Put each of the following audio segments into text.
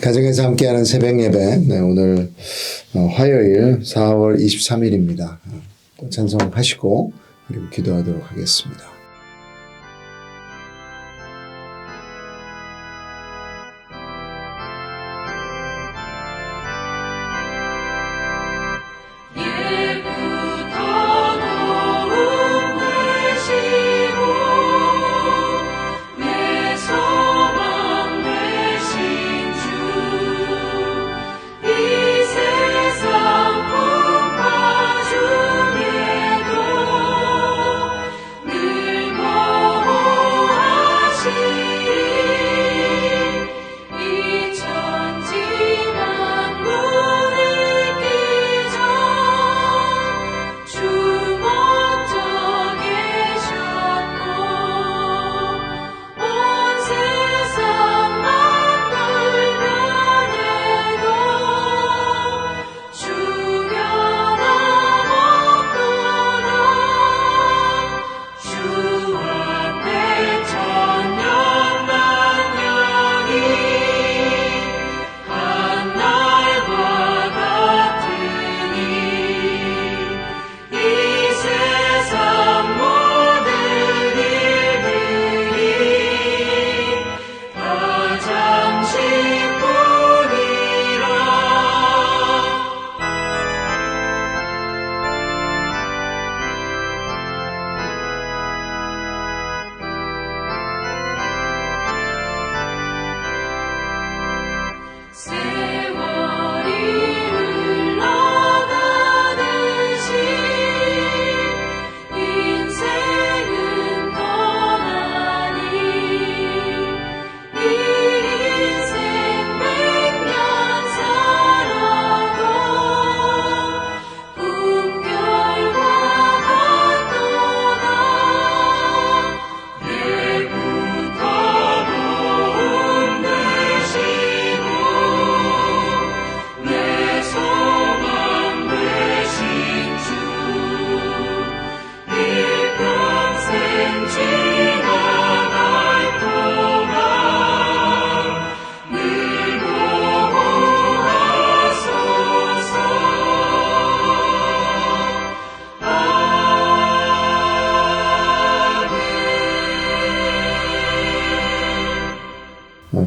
가정에서 함께하는 새벽 예배, 오늘 화요일 4월 23일입니다. 찬송하시고 그리고 기도하도록 하겠습니다.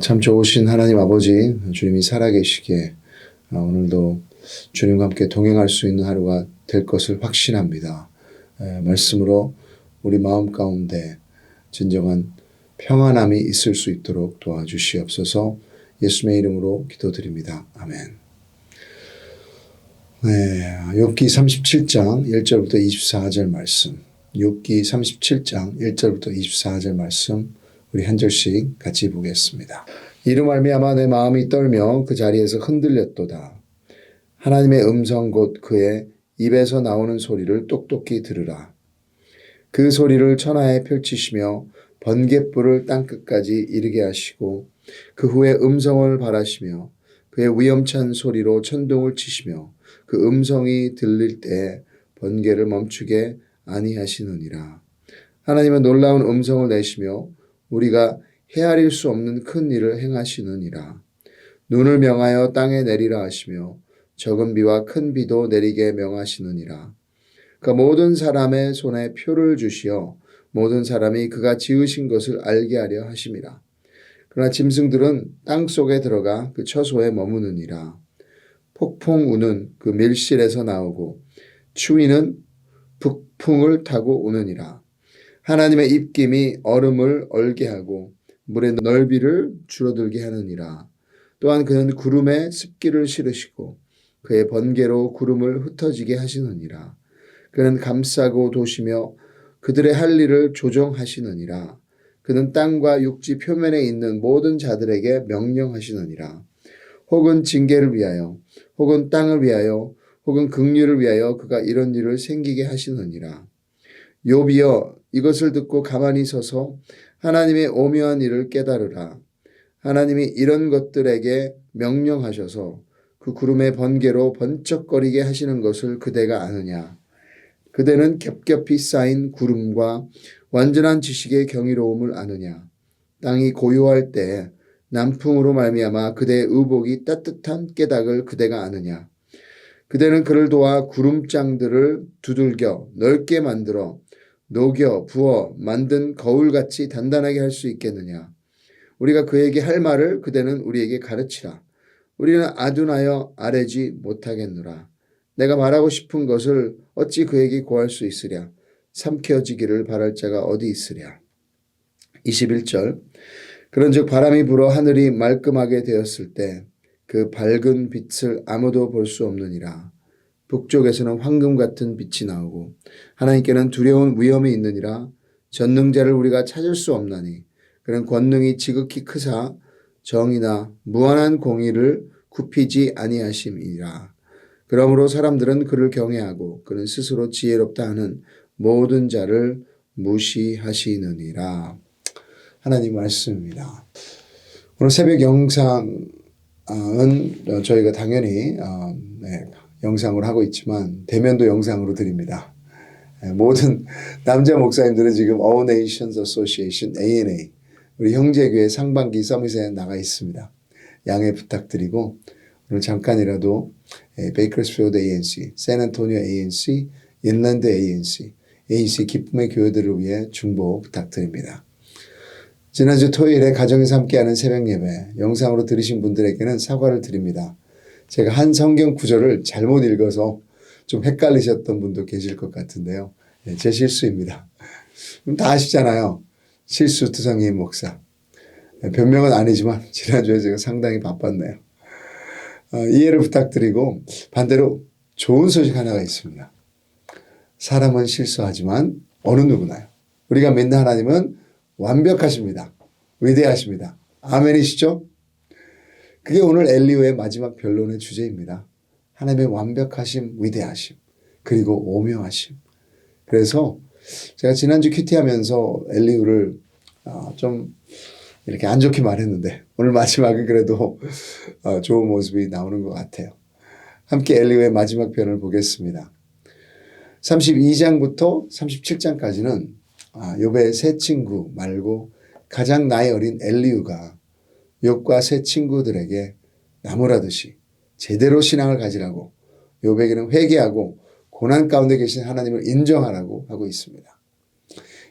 참 좋으신 하나님 아버지, 주님이 살아계시기에 오늘도 주님과 함께 동행할 수 있는 하루가 될 것을 확신합니다. 말씀으로 우리 마음 가운데 진정한 평안함이 있을 수 있도록 도와주시옵소서. 예수님의 이름으로 기도드립니다. 아멘. 욥기 37장 1절부터 24절 말씀, 욥기 37장 1절부터 24절 말씀 우리 한 절씩 같이 보겠습니다. 이로 말미암아 내 마음이 떨며 그 자리에서 흔들렸도다. 하나님의 음성 곧 그의 입에서 나오는 소리를 똑똑히 들으라. 그 소리를 천하에 펼치시며 번갯불을 땅끝까지 이르게 하시고 그 후에 음성을 발하시며 그의 위엄찬 소리로 천둥을 치시며 그 음성이 들릴 때 번개를 멈추게 아니하시느니라. 하나님은 놀라운 음성을 내시며 우리가 헤아릴 수 없는 큰 일을 행하시느니라. 눈을 명하여 땅에 내리라 하시며 적은 비와 큰 비도 내리게 명하시느니라. 그 모든 사람의 손에 표를 주시어 모든 사람이 그가 지으신 것을 알게 하려 하심이라. 그러나 짐승들은 땅 속에 들어가 그 처소에 머무느니라. 폭풍 우는 그 밀실에서 나오고 추위는 북풍을 타고 오느니라. 하나님의 입김이 얼음을 얼게 하고 물의 넓이를 줄어들게 하느니라. 또한 그는 구름에 습기를 실으시고 그의 번개로 구름을 흩어지게 하시느니라. 그는 감싸고 도시며 그들의 할 일을 조정하시느니라. 그는 땅과 육지 표면에 있는 모든 자들에게 명령하시느니라. 혹은 징계를 위하여 혹은 땅을 위하여 혹은 긍휼을 위하여 그가 이런 일을 생기게 하시느니라. 욥이여 이것을 듣고 가만히 서서 하나님의 오묘한 일을 깨달으라. 하나님이 이런 것들에게 명령하셔서 그 구름의 번개로 번쩍거리게 하시는 것을 그대가 아느냐. 그대는 겹겹이 쌓인 구름과 완전한 지식의 경이로움을 아느냐. 땅이 고요할 때 남풍으로 말미암아 그대의 의복이 따뜻한 깨닭을 그대가 아느냐. 그대는 그를 도와 구름장들을 두들겨 넓게 만들어 녹여 부어 만든 거울같이 단단하게 할 수 있겠느냐. 우리가 그에게 할 말을 그대는 우리에게 가르치라. 우리는 아둔하여 아뢰지 못하겠노라. 내가 말하고 싶은 것을 어찌 그에게 고할 수 있으랴. 삼켜지기를 바랄 자가 어디 있으랴. 21절. 그런즉 바람이 불어 하늘이 말끔하게 되었을 때 그 밝은 빛을 아무도 볼 수 없느니라. 북쪽에서는 황금 같은 빛이 나오고 하나님께는 두려운 위험이 있느니라. 전능자를 우리가 찾을 수 없나니 그는 권능이 지극히 크사 정의나 무한한 공의를 굽히지 아니하심이라. 그러므로 사람들은 그를 경외하고 그는 스스로 지혜롭다 하는 모든 자를 무시하시느니라. 하나님 말씀입니다. 오늘 새벽 영상은 저희가 당연히 영상으로 하고 있지만 대면도 영상으로 드립니다. 모든 남자 목사님들은 지금 All Nations Association ANA 우리 형제교회 상반기 서밋에 나가 있습니다. 양해 부탁드리고 오늘 잠깐이라도 베이커스필드 ANC, 샌안토니오 ANC, 인랜드 ANC, ANC 기쁨의 교회들을 위해 중보 부탁드립니다. 지난주 토요일에 가정에서 함께하는 새벽 예배 영상으로 들으신 분들에게는 사과를 드립니다. 제가 한 성경 구절을 잘못 읽어서 좀 헷갈리셨던 분도 계실 것 같은데요. 제 실수입니다. 다 아시잖아요. 실수투성이인 목사. 변명은 아니지만 지난주에 제가 상당히 바빴네요. 이해를 부탁드리고 반대로 좋은 소식 하나가 있습니다. 사람은 실수하지만 어느 누구나요. 우리가 믿는 하나님은 완벽하십니다. 위대하십니다. 아멘이시죠? 그게 오늘 엘리후의 마지막 변론의 주제입니다. 하나님의 완벽하심, 위대하심, 그리고 오묘하심. 그래서 제가 지난주 큐티하면서 엘리후를 좀 이렇게 안 좋게 말했는데 오늘 마지막은 그래도 좋은 모습이 나오는 것 같아요. 함께 엘리후의 마지막 편을 보겠습니다. 32장부터 37장까지는 욥의 세 친구 말고 가장 나이 어린 엘리후가 욥과 세 친구들에게 나무라듯이 제대로 신앙을 가지라고 욥에게는 회개하고 고난 가운데 계신 하나님을 인정하라고 하고 있습니다.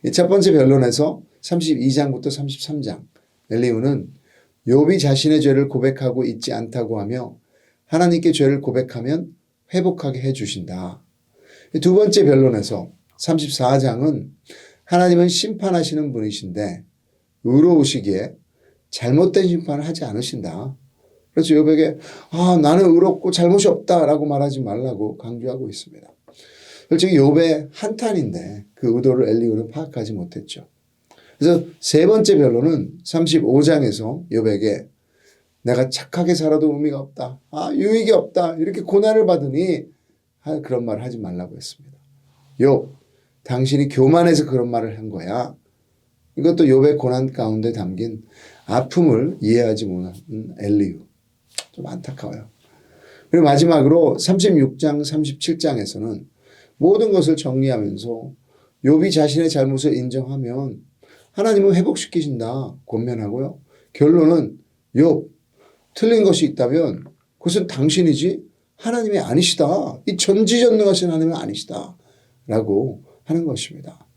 이 첫 번째 변론에서 32장부터 33장 엘리후는 욥이 자신의 죄를 고백하고 있지 않다고 하며 하나님께 죄를 고백하면 회복하게 해주신다. 두 번째 변론에서 34장은 하나님은 심판하시는 분이신데 의로우시기에 잘못된 심판을 하지 않으신다. 그래서 욥에게 나는 의롭고 잘못이 없다라고 말하지 말라고 강조하고 있습니다. 솔직히 욥의 한탄인데 그 의도를 엘리후는 파악하지 못했죠. 그래서 세 번째 변론은 35장에서 욥에게 내가 착하게 살아도 의미가 없다. 유익이 없다. 이렇게 고난을 받으니 그런 말을 하지 말라고 했습니다. 욥, 당신이 교만해서 그런 말을 한 거야. 이것도 욥의 고난 가운데 담긴 아픔을 이해하지 못하는 엘리후. 좀 안타까워요. 그리고 마지막으로 36장, 37장에서는 모든 것을 정리하면서 욥이 자신의 잘못을 인정하면 하나님은 회복시키신다. 권면하고요. 결론은 욥, 틀린 것이 있다면 그것은 당신이지 하나님이 아니시다. 이 전지전능하신 하나님은 아니시다. 라고 하는 것입니다.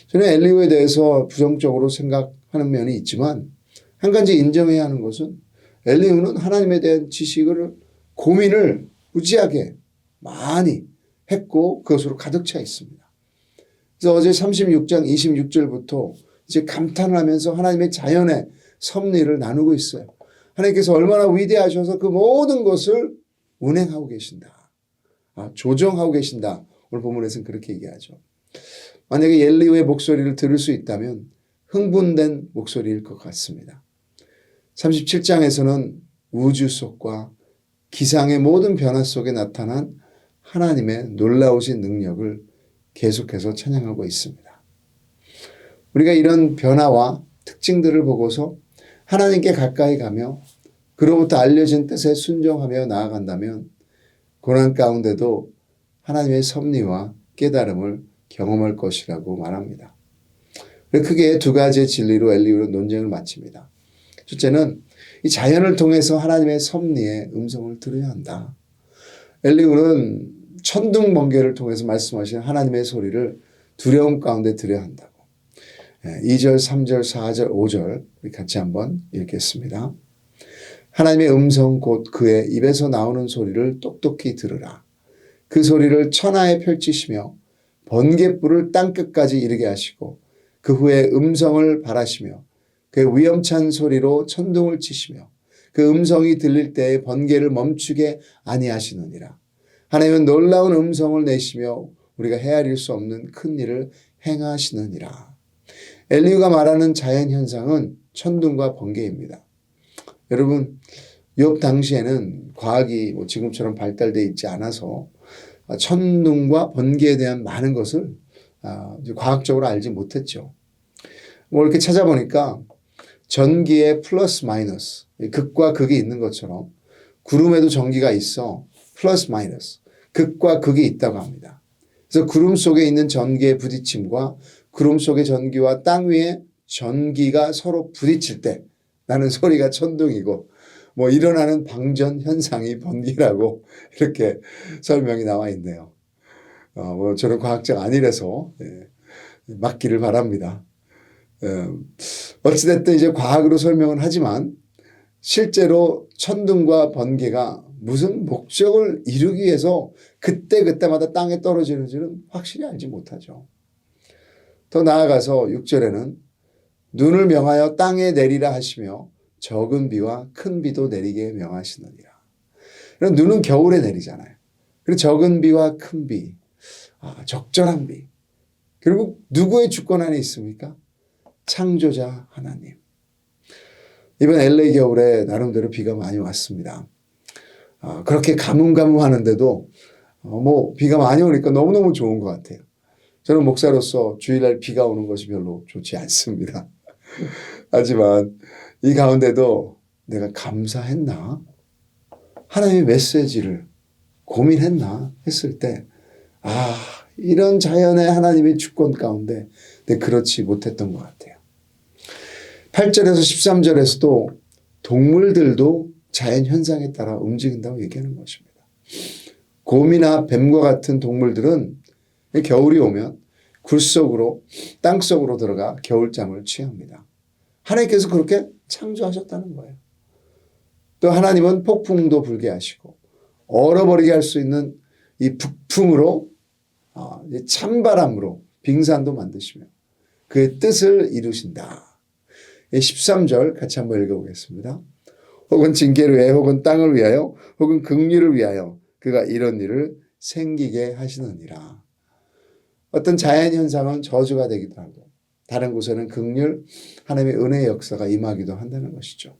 저는 엘리후에 대해서 부정적으로 생각하는 면이 있지만 한 가지 인정해야 하는 것은 엘리후는 하나님에 대한 지식을 고민을 무지하게 많이 했고 그것으로 가득 차 있습니다. 그래서 어제 36장 26절부터 이제 감탄을 하면서 하나님의 자연의 섭리를 나누고 있어요. 하나님께서 얼마나 위대하셔서 그 모든 것을 운행하고 계신다. 조정하고 계신다. 오늘 본문에서는 그렇게 얘기하죠. 만약에 엘리후의 목소리를 들을 수 있다면 흥분된 목소리일 것 같습니다. 37장에서는 우주 속과 기상의 모든 변화 속에 나타난 하나님의 놀라우신 능력을 계속해서 찬양하고 있습니다. 우리가 이런 변화와 특징들을 보고서 하나님께 가까이 가며 그로부터 알려진 뜻에 순종하며 나아간다면 고난 가운데도 하나님의 섭리와 깨달음을 경험할 것이라고 말합니다. 크게 두 가지의 진리로 엘리후는 논쟁을 마칩니다. 첫째는 이 자연을 통해서 하나님의 섭리의 음성을 들어야 한다. 엘리후는 천둥 번개를 통해서 말씀하신 하나님의 소리를 두려움 가운데 들어야 한다고. 2절, 3절, 4절, 5절 우리 같이 한번 읽겠습니다. 하나님의 음성 곧 그의 입에서 나오는 소리를 똑똑히 들으라. 그 소리를 천하에 펼치시며 번갯불을 땅끝까지 이르게 하시고 그 후에 음성을 발하시며 그의 위험찬 소리로 천둥을 치시며 그 음성이 들릴 때에 번개를 멈추게 아니하시느니라. 하나님은 놀라운 음성을 내시며 우리가 헤아릴 수 없는 큰 일을 행하시느니라. 엘리후가 말하는 자연현상은 천둥과 번개입니다. 여러분, 욥 당시에는 과학이 지금처럼 발달되어 있지 않아서 천둥과 번개에 대한 많은 것을 과학적으로 알지 못했죠. 이렇게 찾아보니까 전기의 플러스 마이너스, 극과 극이 있는 것처럼 구름에도 전기가 있어 플러스 마이너스, 극과 극이 있다고 합니다. 그래서 구름 속에 있는 전기의 부딪힘과 구름 속의 전기와 땅 위에 전기가 서로 부딪힐 때 나는 소리가 천둥이고 일어나는 방전 현상이 번개라고 이렇게 설명이 나와 있네요. 저는 과학자가 아니라서 맞기를 바랍니다. 어찌됐든 이제 과학으로 설명은 하지만 실제로 천둥과 번개가 무슨 목적을 이루기 위해서 그때마다 땅에 떨어지는지는 확실히 알지 못하죠. 더 나아가서 6절에는 눈을 명하여 땅에 내리라 하시며 적은 비와 큰 비도 내리게 명하시느니라. 눈은 겨울에 내리잖아요. 그리고 적은 비와 큰 비, 적절한 비. 그리고 누구의 주권 안에 있습니까? 창조자 하나님. 이번 LA 겨울에 나름대로 비가 많이 왔습니다. 그렇게 가뭄하는데도 비가 많이 오니까 너무너무 좋은 것 같아요. 저는 목사로서 주일날 비가 오는 것이 별로 좋지 않습니다. 하지만 이 가운데도 내가 감사했나? 하나님의 메시지를 고민했나? 했을 때 이런 자연의 하나님의 주권 가운데 그렇지 못했던 것 같아요. 8절에서 13절에서도 동물들도 자연 현상에 따라 움직인다고 얘기하는 것입니다. 곰이나 뱀과 같은 동물들은 겨울이 오면 굴 속으로 땅속으로 들어가 겨울잠을 취합니다. 하나님께서 그렇게 창조하셨다는 거예요. 또 하나님은 폭풍도 불게 하시고 얼어버리게 할 수 있는 이 북풍으로 찬바람으로 빙산도 만드시며 그의 뜻을 이루신다. 13절 같이 한번 읽어보겠습니다. 혹은 징계를 위하여 혹은 땅을 위하여 혹은 긍휼을 위하여 그가 이런 일을 생기게 하시느니라. 어떤 자연현상은 저주가 되기도 하고 다른 곳에는 긍휼, 하나님의 은혜의 역사가 임하기도 한다는 것이죠.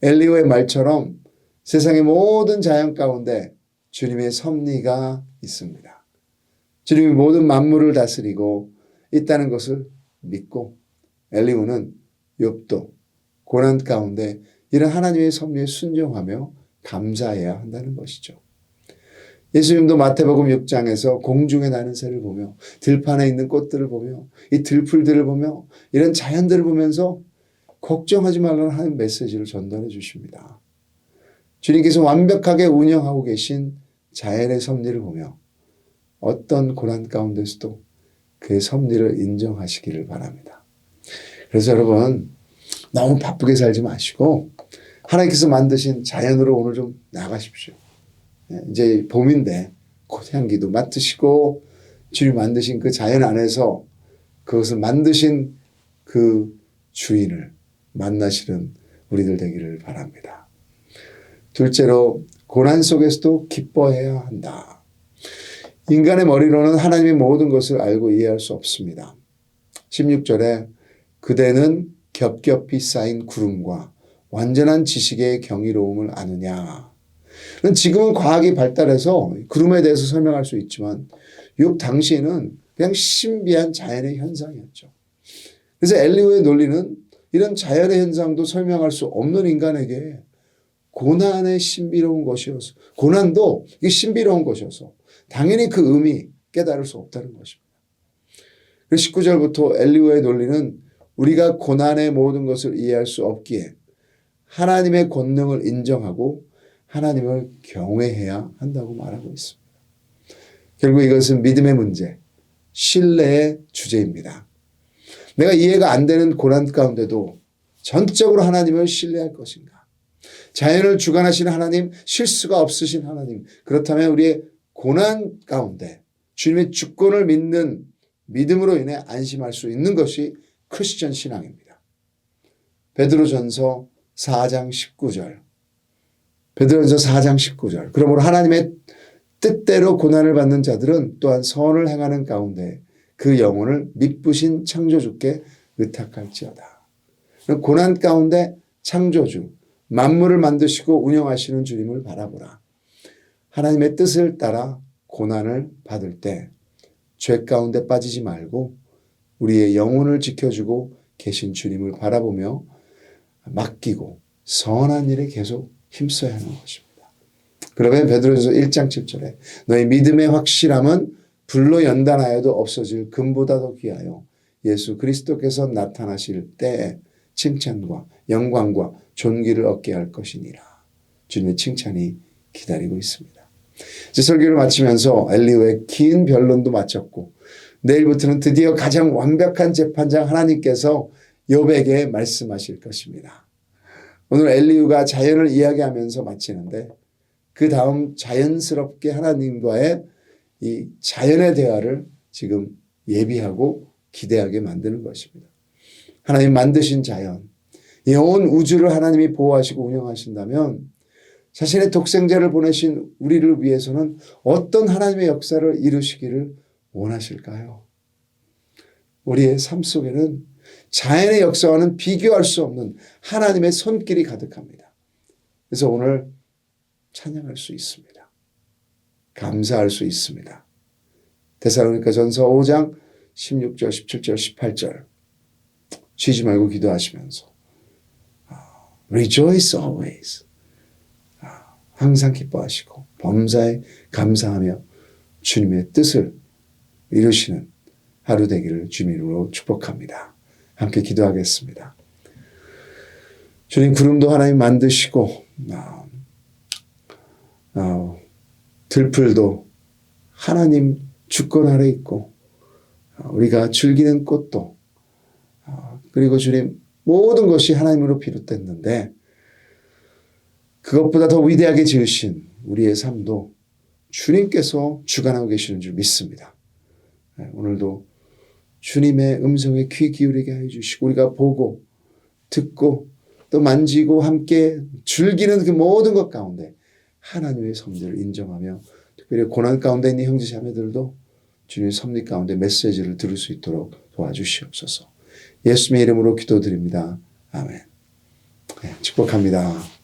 엘리후의 말처럼 세상의 모든 자연 가운데 주님의 섭리가 있습니다. 주님이 모든 만물을 다스리고 있다는 것을 믿고 엘리후는 욥도 고난 가운데 이런 하나님의 섭리에 순종하며 감사해야 한다는 것이죠. 예수님도 마태복음 6장에서 공중에 나는 새를 보며 들판에 있는 꽃들을 보며 이 들풀들을 보며 이런 자연들을 보면서 걱정하지 말라는 하는 메시지를 전달해 주십니다. 주님께서 완벽하게 운영하고 계신 자연의 섭리를 보며 어떤 고난 가운데서도 그의 섭리를 인정하시기를 바랍니다. 그래서 여러분 너무 바쁘게 살지 마시고 하나님께서 만드신 자연으로 오늘 좀 나가십시오. 이제 봄인데 꽃향기도 맡으시고 주님 만드신 그 자연 안에서 그것을 만드신 그 주인을 만나시는 우리들 되기를 바랍니다. 둘째로 고난 속에서도 기뻐해야 한다. 인간의 머리로는 하나님의 모든 것을 알고 이해할 수 없습니다. 16절에 그대는 겹겹이 쌓인 구름과 완전한 지식의 경이로움을 아느냐. 지금은 과학이 발달해서 구름에 대해서 설명할 수 있지만 욥 당시에는 그냥 신비한 자연의 현상이었죠. 그래서 엘리후의 논리는 이런 자연의 현상도 설명할 수 없는 인간에게 고난의 신비로운 것이어서 고난도 이게 신비로운 것이어서 당연히 그 의미 깨달을 수 없다는 것입니다. 그래서 19절부터 엘리후의 논리는 우리가 고난의 모든 것을 이해할 수 없기에 하나님의 권능을 인정하고 하나님을 경외해야 한다고 말하고 있습니다. 결국 이것은 믿음의 문제, 신뢰의 주제입니다. 내가 이해가 안 되는 고난 가운데도 전적으로 하나님을 신뢰할 것인가? 자연을 주관하시는 하나님, 실수가 없으신 하나님, 그렇다면 우리의 고난 가운데 주님의 주권을 믿는 믿음으로 인해 안심할 수 있는 것이 크리스천 신앙입니다. 베드로전서 4장 19절. 베드로전서 4장 19절. 그러므로 하나님의 뜻대로 고난을 받는 자들은 또한 선을 행하는 가운데 그 영혼을 미쁘신 창조주께 의탁할지어다. 고난 가운데 창조주, 만물을 만드시고 운영하시는 주님을 바라보라. 하나님의 뜻을 따라 고난을 받을 때 죄 가운데 빠지지 말고 우리의 영혼을 지켜주고 계신 주님을 바라보며 맡기고 선한 일에 계속 힘써야 하는 것입니다. 그러면 베드로전서 1장 7절에 너희 믿음의 확실함은 불로 연단하여도 없어질 금보다 더 귀하여 예수 그리스도께서 나타나실 때에 칭찬과 영광과 존귀를 얻게 할 것이니라. 주님의 칭찬이 기다리고 있습니다. 이제 설교를 마치면서 엘리후의 긴 변론도 마쳤고 내일부터는 드디어 가장 완벽한 재판장 하나님께서 욥에게 말씀하실 것입니다. 오늘 엘리후가 자연을 이야기하면서 마치는데 그 다음 자연스럽게 하나님과의 이 자연의 대화를 지금 예비하고 기대하게 만드는 것입니다. 하나님 만드신 자연, 이 온 우주를 하나님이 보호하시고 운영하신다면 자신의 독생자를 보내신 우리를 위해서는 어떤 하나님의 역사를 이루시기를 원하실까요? 우리의 삶 속에는 자연의 역사와는 비교할 수 없는 하나님의 손길이 가득합니다. 그래서 오늘 찬양할 수 있습니다. 감사할 수 있습니다. 데살로니가전서 5장 16절, 17절, 18절 쉬지 말고 기도하시면서 Rejoice always. 항상 기뻐하시고 범사에 감사하며 주님의 뜻을 이루시는 하루 되기를 주님으로 축복합니다. 함께 기도하겠습니다. 주님, 구름도 하나님 만드시고 들풀도 하나님 주권 아래 있고 우리가 즐기는 꽃도 그리고 주님 모든 것이 하나님으로 비롯됐는데 그것보다 더 위대하게 지으신 우리의 삶도 주님께서 주관하고 계시는 줄 믿습니다. 오늘도 주님의 음성에 귀 기울이게 해주시고 우리가 보고 듣고 또 만지고 함께 즐기는 그 모든 것 가운데 하나님의 섭리를 인정하며 특별히 고난 가운데 있는 형제 자매들도 주님의 섭리 가운데 메시지를 들을 수 있도록 도와주시옵소서. 예수님의 이름으로 기도드립니다. 아멘. 축복합니다.